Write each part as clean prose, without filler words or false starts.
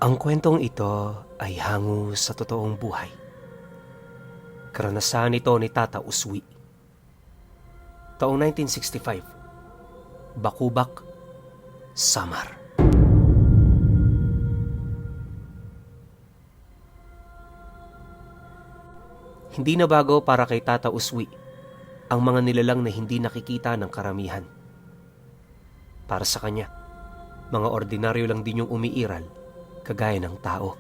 Ang kwentong ito ay hango sa totoong buhay. Karanasan ito ni Tata Uswi. Taong 1965, Bacobac, Samar. Hindi na bago para kay Tata Uswi ang mga nilalang na hindi nakikita ng karamihan. Para sa kanya, mga ordinaryo lang din yung umiiral kagaya ng tao.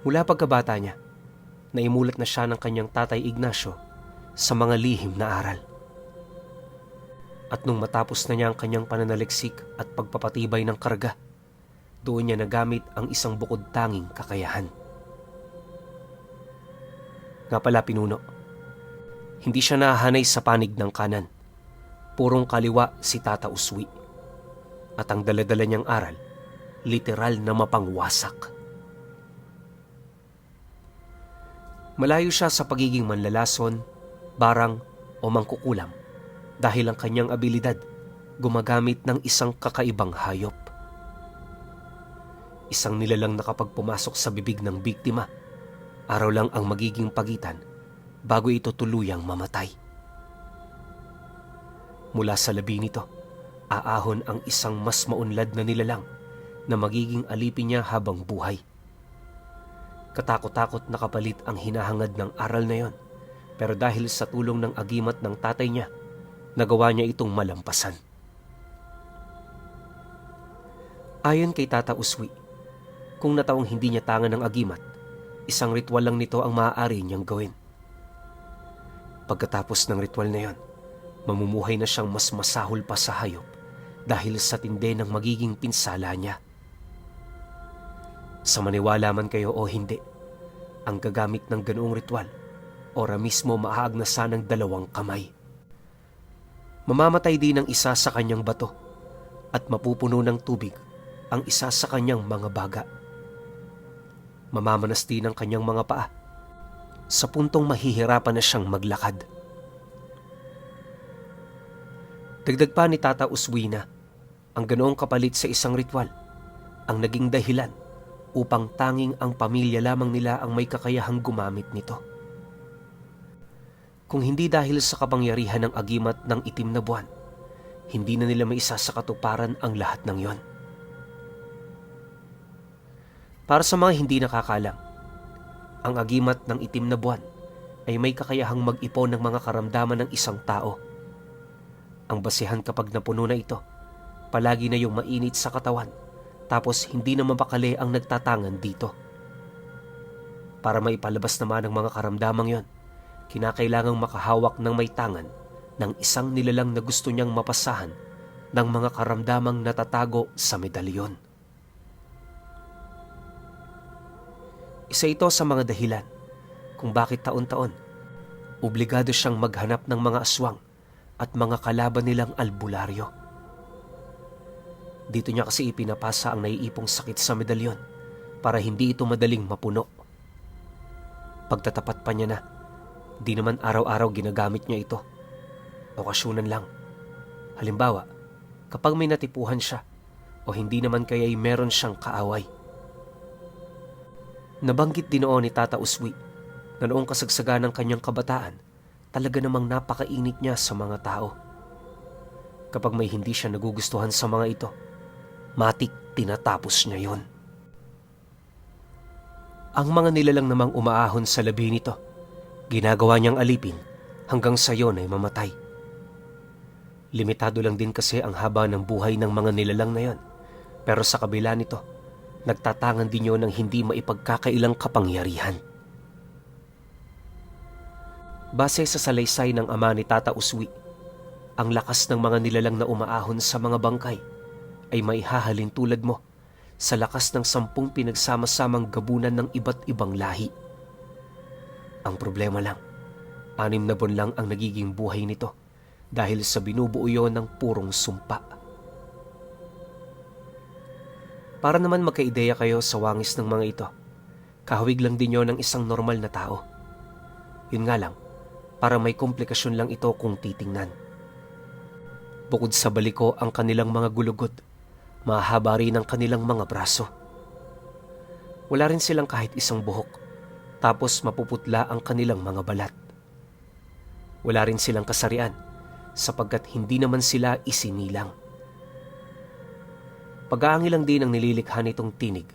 Mula pagkabata niya, naimulat na siya ng kanyang tatay Ignacio sa mga lihim na aral. At nung matapos na niya ang kanyang pananaliksik at pagpapatibay ng karga, doon niya nagamit ang isang bukod tanging kakayahan. Nga pala pinuno, hindi siya nahanay sa panig ng kanan. Purong kaliwa si Tata Uswi. At ang daladala niyang aral, literal na mapangwasak. Malayo siya sa pagiging manlalason, barang o mangkukulam dahil ang kanyang abilidad gumagamit ng isang kakaibang hayop. Isang nilalang na kapag pumasok sa bibig ng biktima, araw lang ang magiging pagitan bago ito tuluyang mamatay. Mula sa labi nito, aahon ang isang mas maunlad na nilalang na magiging alipin niya habang buhay. Katakot-takot na kapalit ang hinahangad ng aral na yon, pero dahil sa tulong ng agimat ng tatay niya, nagawa niya itong malampasan. Ayon kay Tata Uswi, kung nataong hindi niya tangan ng agimat, isang ritual lang nito ang maaari niyang gawin. Pagkatapos ng ritual na yon, mamumuhay na siyang mas masahol pa sa hayop dahil sa tindi ng magiging pinsala niya. Sa maniwala man kayo o hindi, ang gagamit ng ganoong ritual, ora mismo maaagnasan ng dalawang kamay. Mamamatay din ang isa sa kanyang bato at mapupuno ng tubig ang isa sa kanyang mga baga. Mamamanas din ang kanyang mga paa sa puntong mahihirapan na siyang maglakad. Dagdag pa ni Tata Uswi na ang ganoong kapalit sa isang ritual ang naging dahilan upang tanging ang pamilya lamang nila ang may kakayahang gumamit nito. Kung hindi dahil sa kapangyarihan ng agimat ng itim na buwan, hindi na nila maisa sa katuparan ang lahat ng yon. Para sa mga hindi nakakalam, ang agimat ng itim na buwan ay may kakayahang mag-ipon ng mga karamdaman ng isang tao. Ang basihan kapag napuno na ito, palagi na yung mainit sa katawan, tapos hindi na mapakali ang nagtatangan dito. Para maipalabas naman ang mga karamdamang yon, kinakailangang makahawak ng may tangan ng isang nilalang na gusto niyang mapasahan ng mga karamdamang natatago sa medalyon. Isa ito sa mga dahilan kung bakit taon-taon obligado siyang maghanap ng mga aswang at mga kalaban nilang albularyo. Dito niya kasi ipinapasa ang naiipong sakit sa medalyon para hindi ito madaling mapuno. Pagtatapat pa niya na, di naman araw-araw ginagamit niya ito. Okasyonan lang. Halimbawa, kapag may natipuhan siya o hindi naman kaya'y meron siyang kaaway. Nabanggit din noon ni Tata Uswi na noong kasagsagan ng kanyang kabataan, talaga namang napakainit niya sa mga tao. Kapag may hindi siya nagugustuhan sa mga ito, matik tinatapos niya yon. Ang mga nilalang namang umaahon sa labi nito, ginagawa niyang alipin hanggang sa yon ay mamatay. Limitado lang din kasi ang haba ng buhay ng mga nilalang na yon, pero sa kabila nito, nagtatangan din yon ng hindi maipagkakailang kapangyarihan. Base sa salaysay ng ama ni Tata Uswi, ang lakas ng mga nilalang na umaahon sa mga bangkay ay maihahalin tulad mo sa lakas ng 10 pinagsama-samang gabunan ng iba't ibang lahi. Ang problema lang, 6 na buwan lang ang nagiging buhay nito dahil sa binubuo yon ng purong sumpa. Para naman magkaideya kayo sa wangis ng mga ito, kahawig lang din yon ng isang normal na tao. Yun nga lang, para may komplikasyon lang ito kung titingnan. Bukod sa baliko ang kanilang mga gulugod, Mahaba rin ang kanilang mga braso. Wala rin silang kahit isang buhok, tapos mapuputla ang kanilang mga balat. Wala rin silang kasarian sapagkat hindi naman sila isinilang. Pag-aangil lang din ang nililikha nitong tinig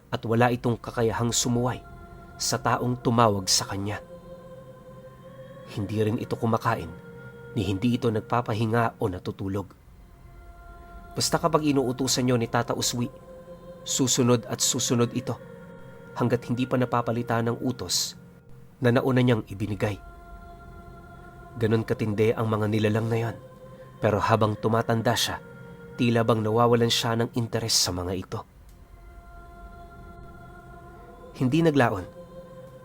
at wala itong kakayahang sumuway sa taong tumawag sa kanya. Hindi rin ito kumakain ni hindi ito nagpapahinga o natutulog. Basta kapag inuutusan niyo ni Tata Uswi, susunod at susunod ito hanggat hindi pa napapalitan ng utos na nauna niyang ibinigay. Ganon katindi ang mga nilalang na yon, pero habang tumatanda siya, tila bang nawawalan siya ng interes sa mga ito. Hindi naglaon,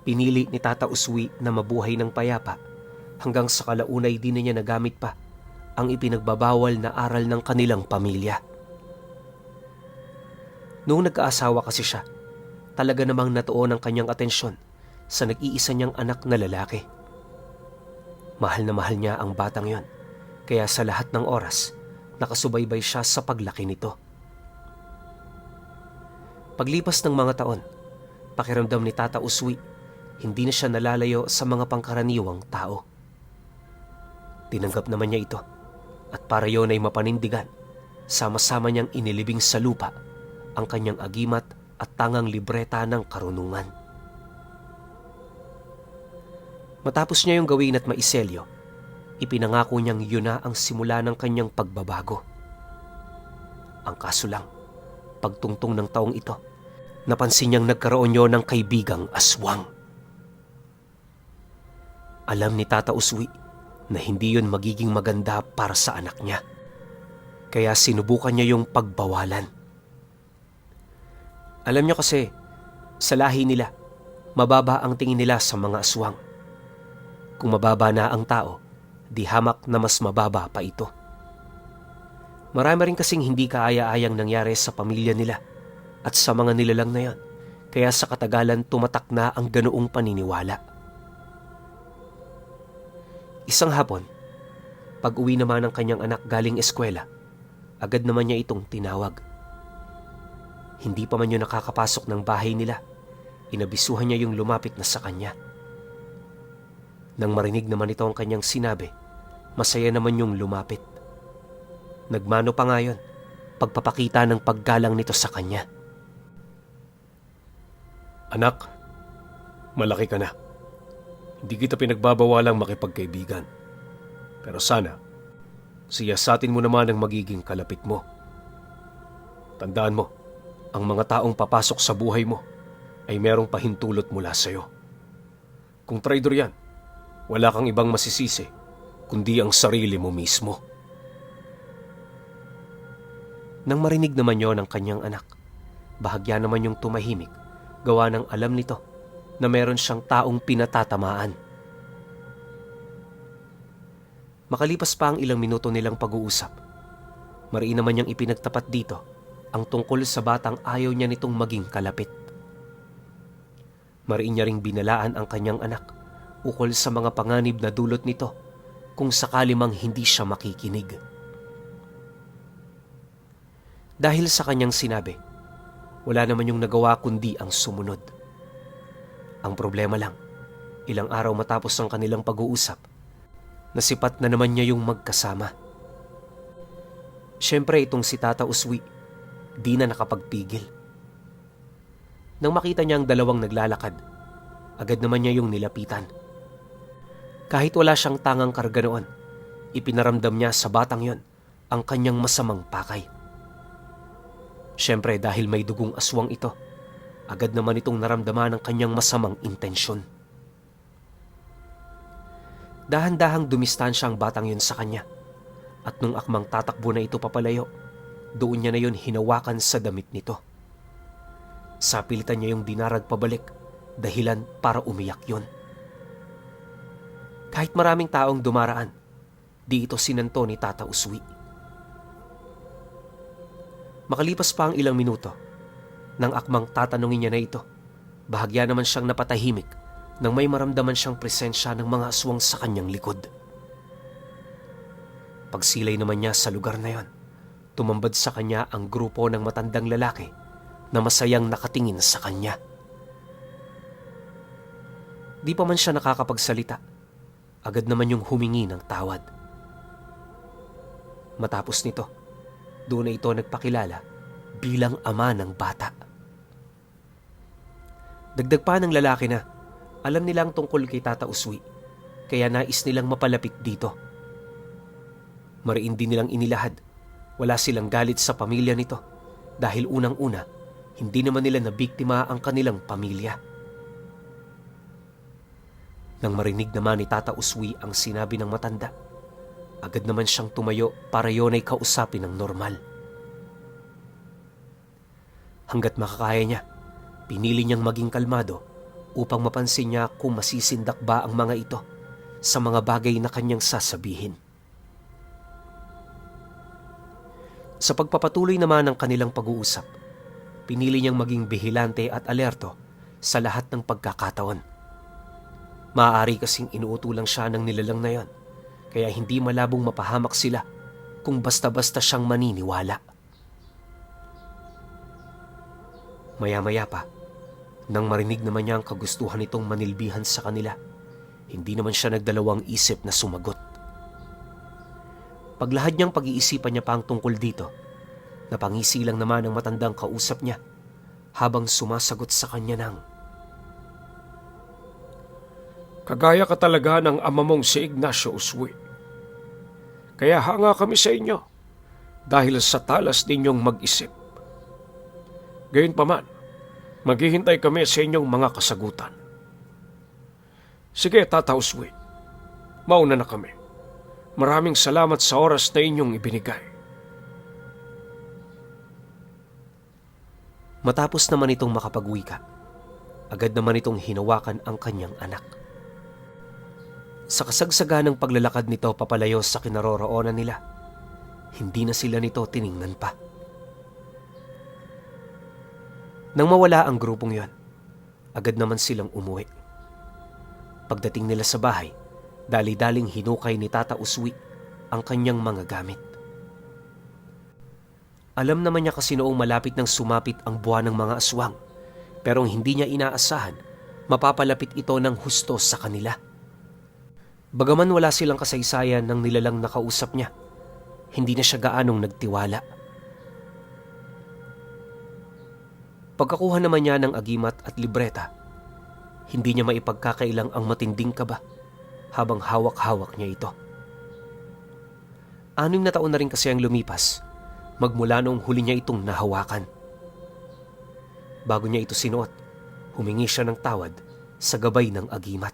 pinili ni Tata Uswi na mabuhay ng payapa hanggang sa kalaunay di na niya nagamit pa ang ipinagbabawal na aral ng kanilang pamilya. Noong nagkaasawa kasi siya, talaga namang natuon ang kanyang atensyon sa nag-iisa niyang anak na lalaki. Mahal na mahal niya ang batang yon, kaya sa lahat ng oras, nakasubaybay siya sa paglaki nito. Paglipas ng mga taon, pakiramdam ni Tata Uswi, hindi na siya nalalayo sa mga pangkaraniwang tao. Tinanggap naman niya ito, at para yon ay mapanindigan, sama-sama niyang inilibing sa lupa ang kanyang agimat at tangang libreta ng karunungan. Matapos niya yung gawin at maiselyo, ipinangako niyang yun na ang simula ng kanyang pagbabago. Ang kaso lang, pagtungtong ng taong ito, napansin niyang nagkaroon niyo ng kaibigang aswang. Alam ni Tata Uswi na hindi yun magiging maganda para sa anak niya, kaya sinubukan niya yung pagbawalan. Alam niyo kasi, sa lahi nila, mababa ang tingin nila sa mga aswang. Kung mababa na ang tao, di hamak na mas mababa pa ito. Marami rin kasing hindi kaaya-ayang nangyari sa pamilya nila at sa mga nilalang na yon, kaya sa katagalan tumatak na ang ganoong paniniwala. Isang hapon, pag-uwi naman ng kanyang anak galing eskwela, agad naman niya itong tinawag. Hindi pa man yun nakakapasok ng bahay nila, inabisuhan niya yung lumapit na sa kanya. Nang marinig naman ito ang kanyang sinabi, masaya naman yung lumapit. Nagmano pa nga yun, pagpapakita ng paggalang nito sa kanya. Anak, malaki ka na. Hindi kita pinagbabawalang makipagkaibigan. Pero sana, siyasatin mo naman ang magiging kalapit mo. Tandaan mo, ang mga taong papasok sa buhay mo ay merong pahintulot mula sa'yo. Kung traidor yan, wala kang ibang masisisi kundi ang sarili mo mismo. Nang marinig naman yon ng kanyang anak, bahagya naman yung tumahimik, gawa ng alam nito na meron siyang taong pinatatamaan. Makalipas pa ang ilang minuto nilang pag-uusap, mariin naman niyang ipinagtapat dito ang tungkol sa batang ayaw niya nitong maging kalapit. Mariin niya ring binalaan ang kanyang anak ukol sa mga panganib na dulot nito kung sakali mang hindi siya makikinig. Dahil sa kanyang sinabi, wala naman yung nagawa kundi ang sumunod. Ang problema lang, ilang araw matapos ang kanilang pag-uusap, nasipat na naman niya yung magkasama. Siyempre itong si Tata Uswi, di na nakapagpigil. Nang makita niya ang dalawang naglalakad, agad naman niya yung nilapitan. Kahit wala siyang tangang karga noon, ipinaramdam niya sa batang yon ang kanyang masamang pakay. Siyempre dahil may dugong aswang ito, agad naman itong naramdaman ang kanyang masamang intensyon. Dahan-dahang dumistansya ang batang yun sa kanya, at nung akmang tatakbo na ito papalayo, doon niya na yun hinawakan sa damit nito. Sapilitan niya yung dinarag pabalik, dahilan para umiyak yun. Kahit maraming taong dumaraan, di ito sinanto ni Tata Uswi. Makalipas pa ang ilang minuto, nang akmang tatanungin niya na ito, bahagya naman siyang napatahimik nang may maramdaman siyang presensya ng mga aswang sa kanyang likod. Pagsilay naman niya sa lugar na yon, Tumambad sa kanya ang grupo ng matandang lalaki na masayang nakatingin sa kanya. Di pa man siya nakakapagsalita, agad naman yung humingi ng tawad. Matapos nito, doon na ito nagpakilala bilang ama ng bata. Dagdag pa ng lalaki na alam nilang tungkol kay Tata Uswi, kaya nais nilang mapalapit dito. Mariin din nilang inilahad, wala silang galit sa pamilya nito dahil unang-una, hindi naman nila nabiktima ang kanilang pamilya. Nang marinig naman ni Tata Uswi ang sinabi ng matanda, agad naman siyang tumayo para yon ay kausapin ng normal. Hanggat makakaya niya, pinili niyang maging kalmado upang mapansin niya kung masisindak ba ang mga ito sa mga bagay na kanyang sasabihin. Sa pagpapatuloy naman ng kanilang pag-uusap, pinili niyang maging bihilante at alerto sa lahat ng pagkakataon. Maaari kasing inuutulang siya ng nilalang na yon, kaya hindi malabong mapahamak sila kung basta-basta siyang maniniwala. Maya-maya pa, nang marinig naman niya ang kagustuhan nitong manilbihan sa kanila, hindi naman siya nagdalawang isip na sumagot. Paglahad niyang pag-iisipan niya pa ang tungkol dito, napangisi lang naman ang matandang kausap niya habang sumasagot sa kanya ng, "Kagaya ka talaga ng ama mong si Ignacio Uswi. Kaya hanga kami sa inyo dahil sa talas ninyong mag-isip. Gayunpaman, maghihintay kami sa inyong mga kasagutan. Sige, Tata Uswi, mauna na kami. Maraming salamat sa oras na inyong ibinigay." Matapos naman itong makapag-wika, agad naman itong hinawakan ang kanyang anak. Sa kasagsagan ng paglalakad nito papalayo sa kinaroroonan nila, hindi na sila nito tiningnan pa. Nang mawala ang grupong yon, agad naman silang umuwi. Pagdating nila sa bahay, dali-daling hinukay ni Tata Uswi ang kanyang mga gamit. Alam naman niya kasi noong malapit nang sumapit ang buwan ng mga aswang, pero hindi niya inaasahan mapapalapit ito ng husto sa kanila. Bagaman wala silang kasaysayan ng nilalang nakausap niya, hindi na siya gaanong nagtiwala. Pagkakuha naman niya ng agimat at libreta, hindi niya maipagkakailang ang matinding kaba habang hawak-hawak niya ito. 6 na taon na rin kasi ang lumipas magmula noong huli niya itong nahawakan. Bago niya ito sinuot, humingi siya ng tawad sa gabay ng agimat.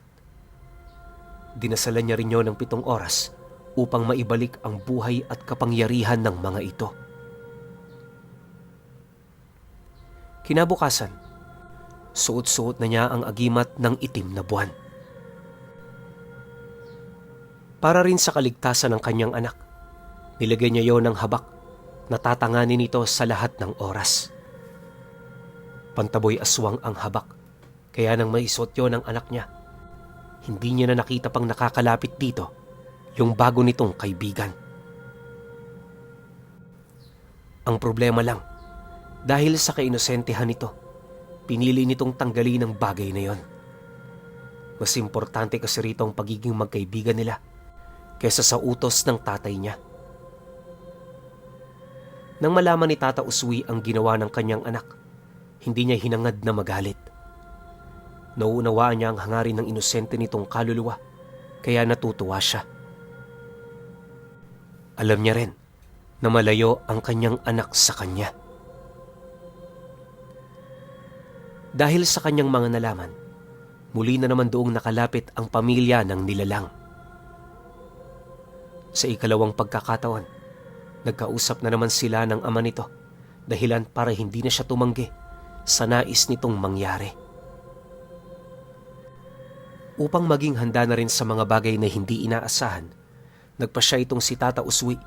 Dinasalan niya rin yun ng 7 oras upang maibalik ang buhay at kapangyarihan ng mga ito. Kinabukasan, suot-suot na niya ang agimat ng itim na buwan. Para rin sa kaligtasan ng kanyang anak, nilagay niya yon ng habak na tatanganin nito sa lahat ng oras. Pantaboy aswang ang habak, kaya nang maisuot yon ng anak niya, hindi niya na nakita pang nakakalapit dito yung bago nitong kaibigan. Ang problema lang, dahil sa kainosentehan nito, pinili nitong tanggalin ang bagay na yon. Mas importante kasi rito ang pagiging magkaibigan nila kaysa sa utos ng tatay niya. Nang malaman ni Tata Uswi ang ginawa ng kanyang anak, hindi niya hinangad na magalit. Nauunawaan niya ang hangarin ng inosente nitong kaluluwa, kaya natutuwa siya. Alam niya rin na malayo ang kanyang anak sa kanya. Dahil sa kanyang mga nalaman, muli na naman doong nakalapit ang pamilya ng nilalang. Sa ikalawang pagkakataon, nagkausap na naman sila ng ama nito, dahilan para hindi na siya tumanggi sa nais nitong mangyari. Upang maging handa na rin sa mga bagay na hindi inaasahan, nagpasya itong si Tata Uswi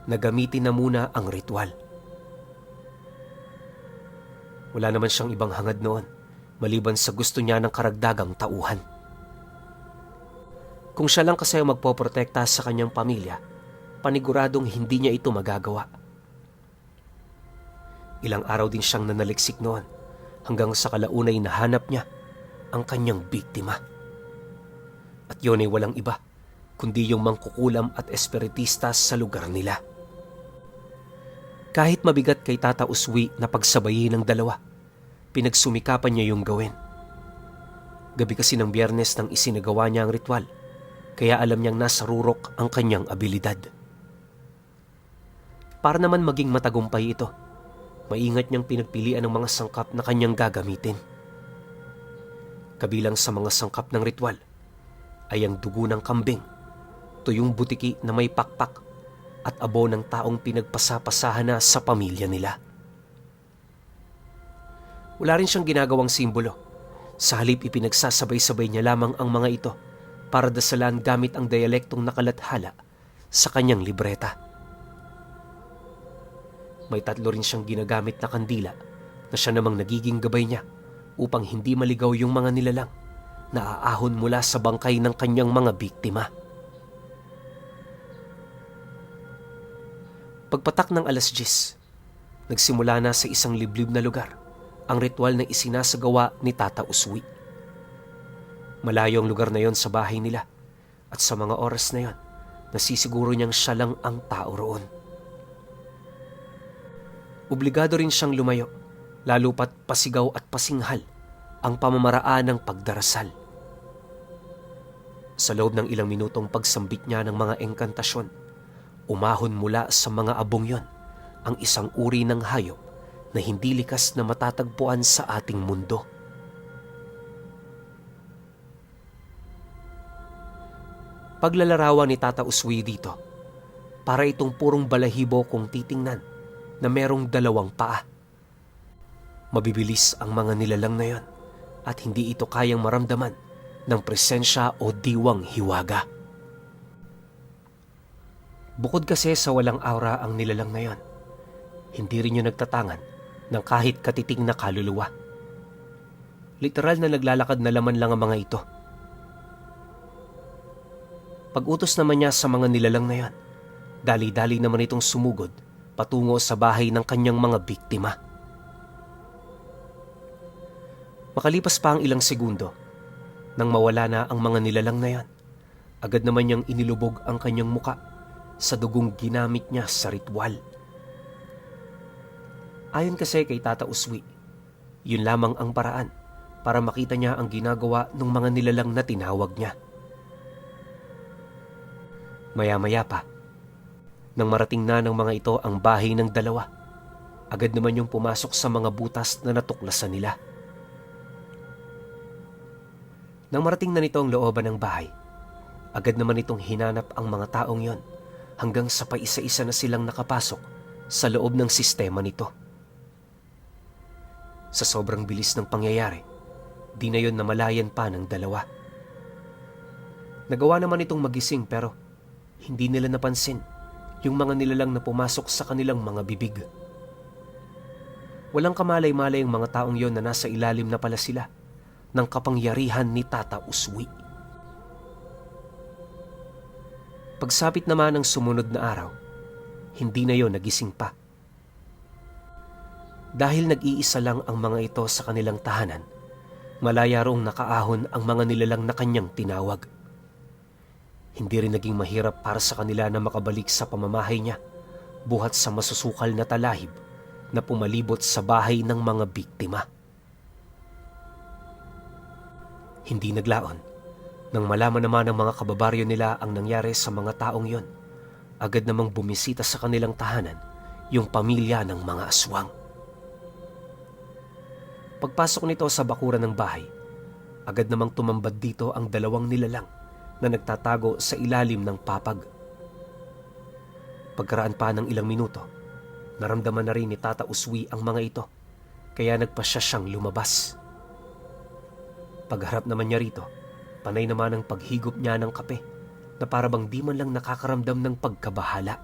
na gamitin na muna ang ritual. Wala naman siyang ibang hangad noon, maliban sa gusto niya ng karagdagang tauhan. Kung siya lang kasi ang magpoprotekta sa kanyang pamilya, paniguradong hindi niya ito magagawa. Ilang araw din siyang nanaliksik noon hanggang sa kalaunay nahanap niya ang kanyang biktima. At yun ay walang iba kundi yung mangkukulam at espiritista sa lugar nila. Kahit mabigat kay Tata Uswi na pagsabayin ng dalawa, pinagsumikapan niya yung gawin. Gabi kasi ng Biyernes nang isinagawa niya ang ritual, kaya alam niyang nasa rurok ang kanyang abilidad. Para naman maging matagumpay ito, maingat niyang pinagpilian ang mga sangkap na kanyang gagamitin. Kabilang sa mga sangkap ng ritual ay ang dugo ng kambing, tuyong butiki na may pakpak at abo ng taong pinagpasapasahan na sa pamilya nila. Wala rin siyang ginagawang simbolo. Sa halip ipinagsasabay-sabay niya lamang ang mga ito para dasalan gamit ang dialektong nakalathala sa kanyang libreta. May 3 rin siyang ginagamit na kandila na siya namang nagiging gabay niya upang hindi maligaw yung mga nilalang na aahon mula sa bangkay ng kanyang mga biktima. Pagpatak ng 10:00, nagsimula na sa isang liblib na lugar ang ritual na isinasagawa ni Tata Uswi. Malayo ang lugar na yon sa bahay nila at sa mga oras na yon, nasisiguro niyang siya lang ang tao roon. Obligado rin siyang lumayo, lalo pat pasigaw at pasinghal ang pamamaraan ng pagdarasal. Sa loob ng ilang minutong pagsambit niya ng mga engkantasyon, umahon mula sa mga abong yon ang isang uri ng hayop na hindi likas na matatagpuan sa ating mundo. Paglalarawan ni Tata Uswi dito, para itong purong balahibo kung titingnan na merong 2 paa. Mabibilis ang mga nilalang na yon at hindi ito kayang maramdaman ng presensya o diwang hiwaga. Bukod kasi sa walang aura ang nilalang na yon, hindi rin yun nagtatangan ng kahit katiting na kaluluwa. Literal na naglalakad na laman lang ang mga ito. Pag-utos naman niya sa mga nilalang na yon, dali-dali naman itong sumugod patungo sa bahay ng kanyang mga biktima. Makalipas pa ang ilang segundo, nang mawala na ang mga nilalang na yon, agad naman niyang inilubog ang kanyang muka sa dugong ginamit niya sa ritual. Ayon kasi kay Tata Uswi, yun lamang ang paraan para makita niya ang ginagawa ng mga nilalang na tinawag niya. Maya-maya pa, nang marating na ng mga ito ang bahay ng 2, agad naman yung pumasok sa mga butas na natuklasan nila. Nang marating na nito ang looban ng bahay, agad naman itong hinanap ang mga taong yon hanggang sa paisa-isa na silang nakapasok sa loob ng sistema nito. Sa sobrang bilis ng pangyayari, di na yon namalayan pa ng 2. Nagawa naman itong magising pero hindi nila napansin yung mga nilalang na pumasok sa kanilang mga bibig. Walang kamalay-malay ang mga taong yon na nasa ilalim na pala sila ng kapangyarihan ni Tata Uswi. Pagsapit naman ng sumunod na araw, hindi na yon nagising pa. Dahil nag-iisa lang ang mga ito sa kanilang tahanan, malaya roong nakaahon ang mga nilalang na kanyang tinawag. Hindi rin naging mahirap para sa kanila na makabalik sa pamamahay niya, buhat sa masusukal na talahib na pumalibot sa bahay ng mga biktima. Hindi naglaon. Nang malaman naman ng mga kababaryo nila ang nangyari sa mga taong yon, agad namang bumisita sa kanilang tahanan yung pamilya ng mga aswang. Pagpasok nito sa bakuran ng bahay, agad namang tumambad dito ang 2 nilalang na nagtatago sa ilalim ng papag. Pagkaraan pa ng ilang minuto, naramdaman na rin ni Tata Uswi ang mga ito, kaya nagpasya siyang lumabas. Pagharap naman niya rito, panay naman ang paghigop niya ng kape na para bang di man lang nakakaramdam ng pagkabahala.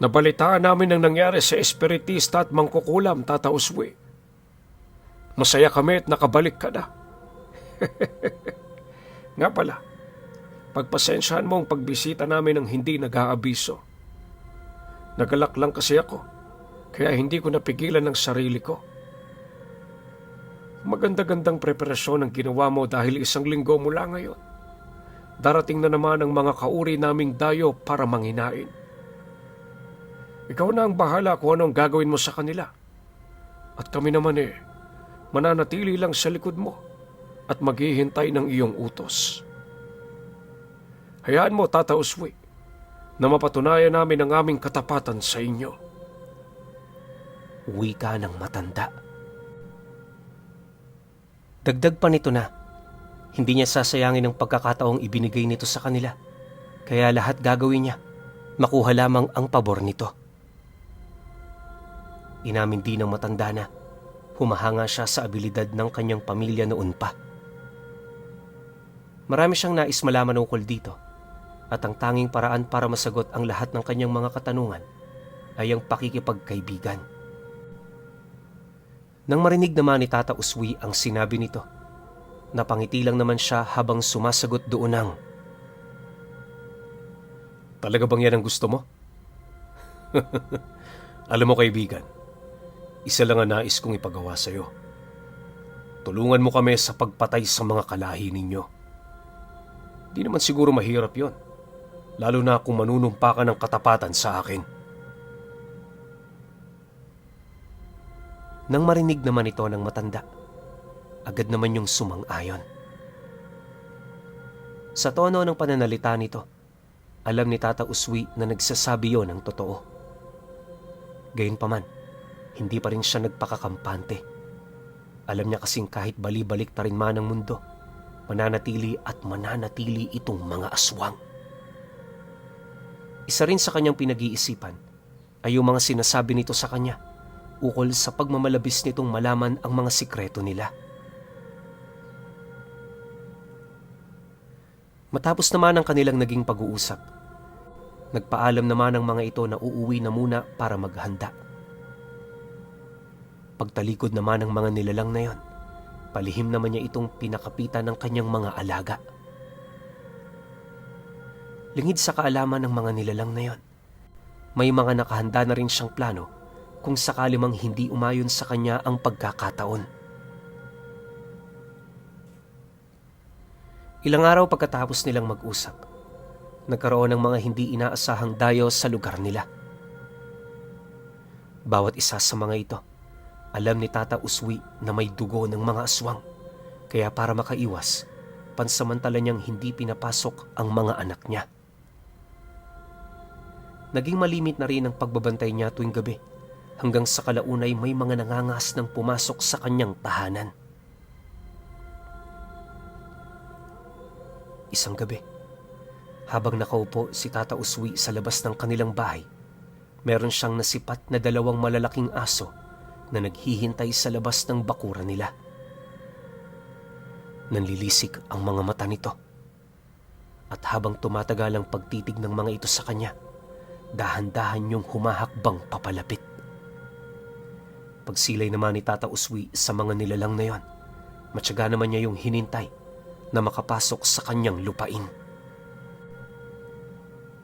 Nabalitaan namin ang nangyari sa espiritista at mangkukulam, Tata Uswi. Masaya kami at nakabalik ka na. Nga pala, pagpasensyahan mo ang pagbisita namin ng hindi nag-aabiso. Nagalak lang kasi ako, kaya hindi ko napigilan ang sarili ko. Maganda-gandang preparasyon ang ginawa mo dahil 1 linggo mula ngayon. Darating na naman ang mga kauri naming dayo para manghinain. Ikaw na ang bahala kung anong gagawin mo sa kanila. At kami naman mananatili lang sa likod mo at maghihintay ng iyong utos. Hayaan mo, Tata Uswi, na mapatunayan namin ang aming katapatan sa inyo. Wika ng matanda. Dagdag pa nito na, hindi niya sasayangin ang pagkakataong ibinigay nito sa kanila. Kaya lahat gagawin niya, makuha lamang ang pabor nito. Inamin din ng matanda na humahanga siya sa abilidad ng kanyang pamilya noon pa. Marami siyang nais malaman ukol dito, at ang tanging paraan para masagot ang lahat ng kanyang mga katanungan ay ang pakikipagkaibigan. Nang marinig naman ni Tata Uswi ang sinabi nito, napangiti lang naman siya habang sumasagot doon ng, Talaga bang yan ang gusto mo? Alam mo, kaibigan, isa lang ang nais kong ipagawa sa iyo. Tulungan mo kami sa pagpatay sa mga kalahi ninyo. Di naman siguro mahirap yon, lalo na kung manunumpa ka ng katapatan sa akin. Nang marinig naman ito ng matanda, agad naman yung sumang-ayon. Sa tono ng pananalita nito, alam ni Tata Uswi na nagsasabi yon ng totoo. Gayunpaman, hindi pa rin siya nagpakakampante. Alam niya kasing kahit bali-balik na rin man ang mundo, mananatili at mananatili itong mga aswang. Isa rin sa kanyang pinag-iisipan ay yung mga sinasabi nito sa kanya ukol sa pagmamalabis nitong malaman ang mga sikreto nila. Matapos naman ang kanilang naging pag-uusap, nagpaalam naman ang mga ito na uuwi na muna para maghanda. Pagtalikod naman ng mga nilalang na yon, palihim naman niya itong pinakapitan ng kanyang mga alaga. Lingid sa kaalaman ng mga nilalang na yon, may mga nakahanda na rin siyang plano kung sakali mang hindi umayon sa kanya ang pagkakataon. Ilang araw pagkatapos nilang mag-usap, nagkaroon ng mga hindi inaasahang dayo sa lugar nila. Bawat isa sa mga ito, alam ni Tata Uswi na may dugo ng mga aswang, kaya para makaiwas, pansamantala niyang hindi pinapasok ang mga anak niya. Naging malimit na rin ang pagbabantay niya tuwing gabi, hanggang sa kalaunay may mga nangangas ng pumasok sa kanyang tahanan. Isang gabi, habang nakaupo si Tata Uswi sa labas ng kanilang bahay, meron siyang nasipat na 2 malalaking aso na naghihintay sa labas ng bakuran nila. Nanlilisik ang mga mata nito, at habang tumatagal ang pagtitig ng mga ito sa kanya, dahan-dahan yung humahakbang papalapit. Pagsilay naman ni Tata Uswi sa mga nilalang na yon, matyaga naman niya yung hinintay na makapasok sa kanyang lupain.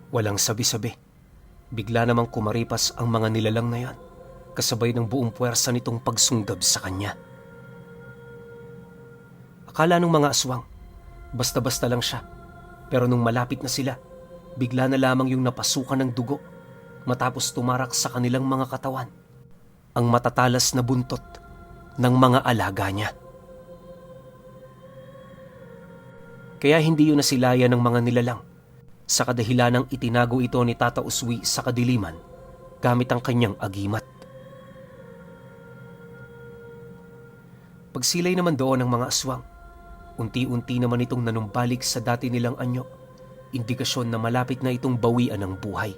Walang sabi-sabi, bigla namang kumaripas ang mga nilalang na yon, kasabay ng buong puwersa nitong pagsunggab sa kanya. Akala ng mga aswang, basta-basta lang siya, pero nung malapit na sila, bigla na lamang yung napasukan ng dugo matapos tumarak sa kanilang mga katawan ang matatalas na buntot ng mga alaga niya. Kaya hindi yun nasilayan ng mga nilalang sa kadahilanang itinago ito ni Tata Uswi sa kadiliman gamit ang kanyang agimat. Pagsilay naman doon ng mga aswang, unti-unti naman itong nanumbalik sa dati nilang anyo, indikasyon na malapit na itong bawian ng buhay.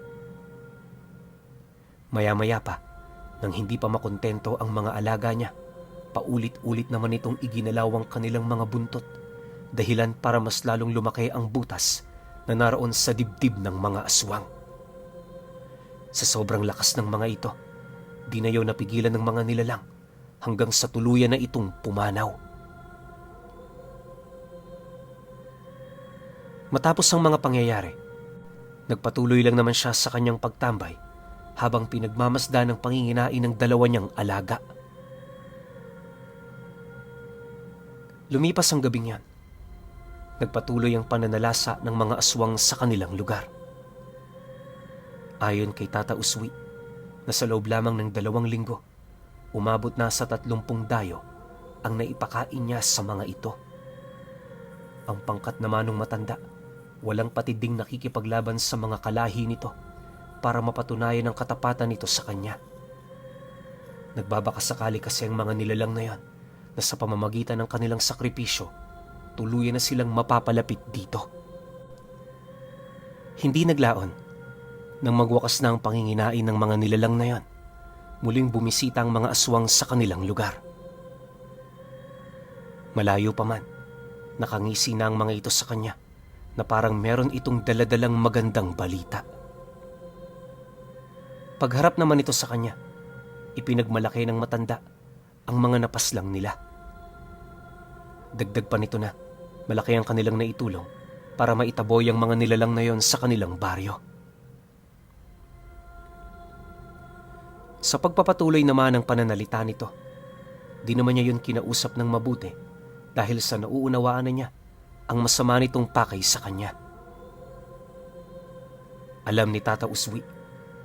Maya-maya pa, nang hindi pa makontento ang mga alaga niya, paulit-ulit naman itong iginalaw ang kanilang mga buntot, dahilan para mas lalong lumaki ang butas na naroon sa dibdib ng mga aswang. Sa sobrang lakas ng mga ito, di na yaw napigilan ng mga nilalang hanggang sa tuluyan na itong pumanaw. Matapos ang mga pangyayari, nagpatuloy lang naman siya sa kanyang pagtambay habang pinagmamasdan ng panginginain ng dalawa niyang alaga. Lumipas ang gabing yan. Nagpatuloy ang pananalasa ng mga aswang sa kanilang lugar. Ayon kay Tata Uswi, na sa loob lamang ng 2 linggo, umabot na sa 30 dayo ang naipakain niya sa mga ito. Ang pangkat naman ng matanda, walang patiding nakikipaglaban sa mga kalahi nito para mapatunayan ang katapatan nito sa kanya. Nagbabakasakali kasi ang mga nilalang na yan na sa pamamagitan ng kanilang sakripisyo, tuluyan na silang mapapalapit dito. Hindi naglaon. Nang magwakas na ang panginginain ng mga nilalang na yan, muling bumisita ang mga aswang sa kanilang lugar. Malayo pa man, nakangisi na ang mga ito sa kanya na parang meron itong daladalang magandang balita. Pagharap naman ito sa kanya, ipinagmalaki ng matanda ang mga napaslang nila. Dagdag pa nito na malaki ang kanilang naitulong para maitaboy ang mga nilalang na yon sa kanilang baryo. Sa pagpapatuloy naman ng pananalita nito, di naman niya yun kinausap ng mabuti dahil sa nauunawaan na niya ang masama nitong pakay sa kanya. Alam ni Tata Uswi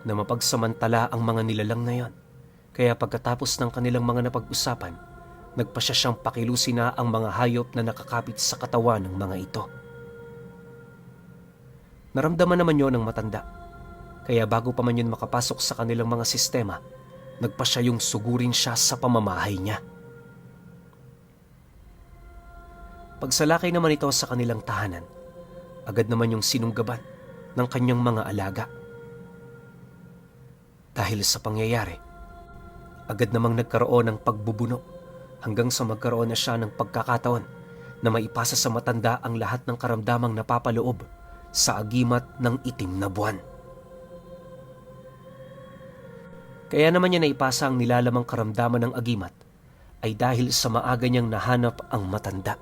na mapagsamantala ang mga nilalang na yon, kaya pagkatapos ng kanilang mga napag-usapan, nagpasya siyang pakilusin na ang mga hayop na nakakapit sa katawan ng mga ito. Naramdaman naman yon ng matanda, kaya bago pa man yun makapasok sa kanilang mga sistema, nagpasya yung sugurin siya sa pamamahay niya. Pagsalakay naman ito sa kanilang tahanan, agad naman yung sinunggaban ng kanyang mga alaga. Dahil sa pangyayari, agad namang nagkaroon ng pagbubuno hanggang sa magkaroon na siya ng pagkakataon na maipasa sa matanda ang lahat ng karamdamang napapaloob sa agimat ng itim na buwan. Kaya naman niya naipasa ang nilalamang karamdaman ng agimat ay dahil sa maaga niyang nahanap ang matanda.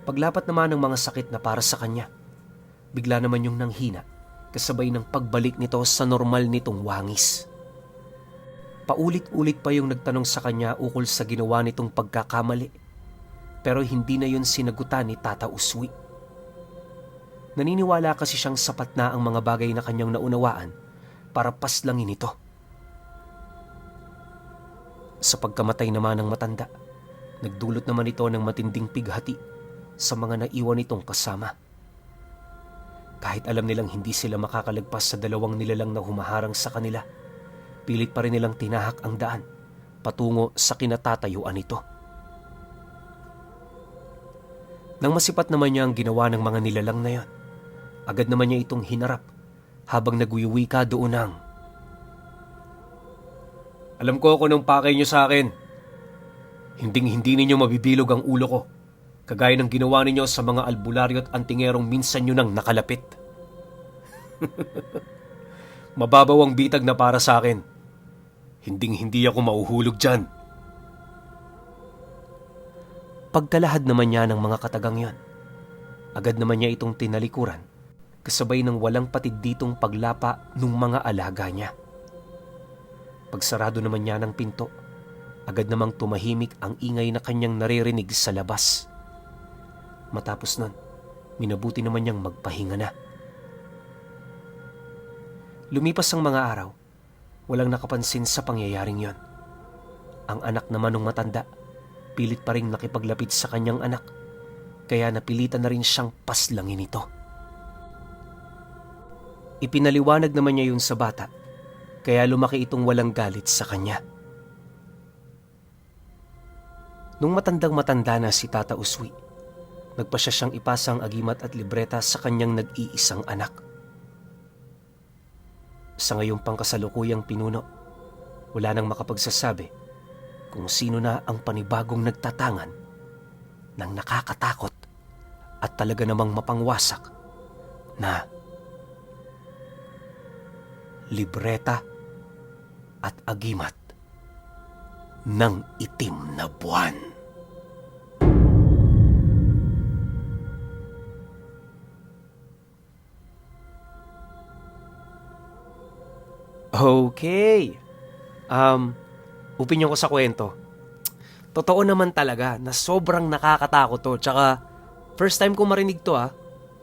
Paglapat naman ng mga sakit na para sa kanya, bigla naman yung nanghina kasabay ng pagbalik nito sa normal nitong wangis. Paulit-ulit pa yung nagtanong sa kanya ukol sa ginawa nitong pagkakamali, pero hindi na yun sinagutan ni Tata Uswi. Naniniwala kasi siyang sapat na ang mga bagay na kanyang naunawaan para paslangin ito. Sa pagkamatay naman ng matanda, nagdulot naman ito ng matinding pighati sa mga naiwan nitong kasama. Kahit alam nilang hindi sila makakalagpas sa 2 nilalang na humaharang sa kanila, pilit pa rin nilang tinahak ang daan patungo sa kinatatayuan nito. Nang masipat naman niya ang ginawa ng mga nilalang na yon, agad naman niya itong hinarap habang nagwiwika doon ng, "Alam ko kung anong pakay niyo sa akin. Hinding-hindi ninyo mabibilog ang ulo ko, kagaya ng ginawa ninyo sa mga albularyo at antingerong minsan nyo nang nakalapit. Mababaw ang bitag na para sa akin. Hinding-hindi ako mauhulog dyan." Pagkalahad naman niya ng mga katagang yon, agad naman niya itong tinalikuran kasabay ng walang patid ditong paglapa ng mga alaga niya. Pagsarado naman niya ng pinto, agad namang tumahimik ang ingay na kanyang naririnig sa labas. Matapos nun, minabuti naman niyang magpahinga na. Lumipas ang mga araw, walang nakapansin sa pangyayaring yon. Ang anak naman ng matanda, pilit pa rin nakipaglapit sa kanyang anak, kaya napilitan na rin siyang paslangin ito. Ipinaliwanag naman niya yun sa bata, kaya lumaki itong walang galit sa kanya. Nung matandang-matanda na si Tata Uswi, nagpasya siyang ipasa ang agimat at libreta sa kanyang nag-iisang anak. Sa ngayong pangkasalukuyang pinuno, wala nang makapagsasabi kung sino na ang panibagong nagtatangan ng nakakatakot at talaga namang mapangwasak na libreta at agimat ng itim na buwan. Okay. Opinyon ko sa kwento. Totoo naman talaga na sobrang nakakatakot to. Tsaka, first time ko marinig to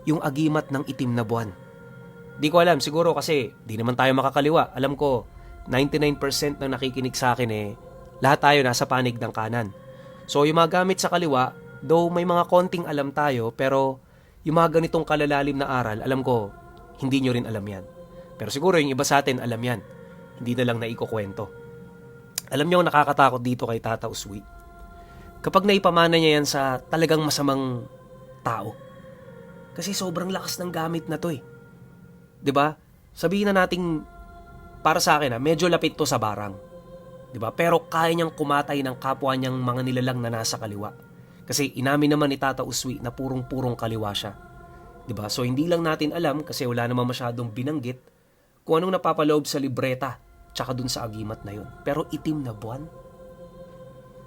yung agimat ng itim na buwan. Di ko alam, siguro kasi di naman tayo makakaliwa. Alam ko, 99% ng nakikinig sa akin lahat tayo nasa panig ng kanan. So yung mga gamit sa kaliwa, though may mga konting alam tayo, pero yung mga ganitong kalalalim na aral, alam ko, hindi nyo rin alam yan. Pero siguro yung iba sa atin alam yan. Hindi na lang naikukwento. Alam nyo ang nakakatakot dito kay Tata Uswi? Kapag naipamana niya yan sa talagang masamang tao. Kasi sobrang lakas ng gamit na to 'Di ba? Sabihin na nating para sa akin medyo lapit to sa barang. 'Di ba? Pero kaya niyang kumatay ng kapwa niyang mga nilalang na nasa kaliwa. Kasi inamin naman ni Tata Uswi na purong-purong kaliwa siya. 'Di ba? So hindi lang natin alam kasi wala namang masyadong binanggit kung anong napapaloob sa libreta tsaka dun sa agimat na yun. Pero itim na buwan?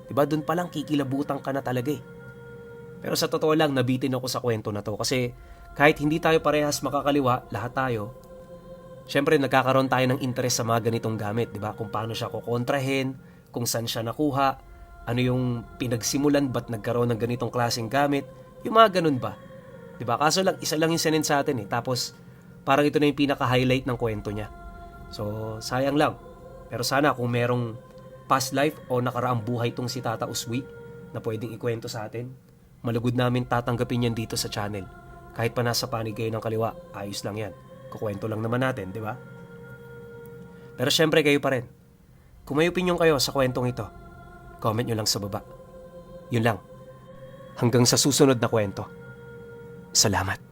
'Di ba? Dun pa lang kikilabutan ka na talaga Pero sa totoo lang, nabitin ako sa kwento na to kasi kahit hindi tayo parehas makakaliwa, lahat tayo, syempre nagkakaroon tayo ng interest sa mga ganitong gamit, di ba? Kung paano siya kukontrahin, kung saan siya nakuha, ano yung pinagsimulan, ba't nagkaroon ng ganitong klaseng gamit, yung mga ganun ba? Di ba? Kaso lang, isa lang yung sinend sa atin tapos parang ito na yung pinaka-highlight ng kwento niya. So, sayang lang. Pero sana kung merong past life o nakaraang buhay tong si Tata Uswi na pwedeng ikwento sa atin, malugod namin tatanggapin yan dito sa channel. Kahit pa nasa panig kayo ng kaliwa, ayos lang yan. Kukwento lang naman natin, di ba? Pero syempre kayo pa rin. Kung may opinion kayo sa kwentong ito, comment nyo lang sa baba. Yun lang. Hanggang sa susunod na kwento. Salamat.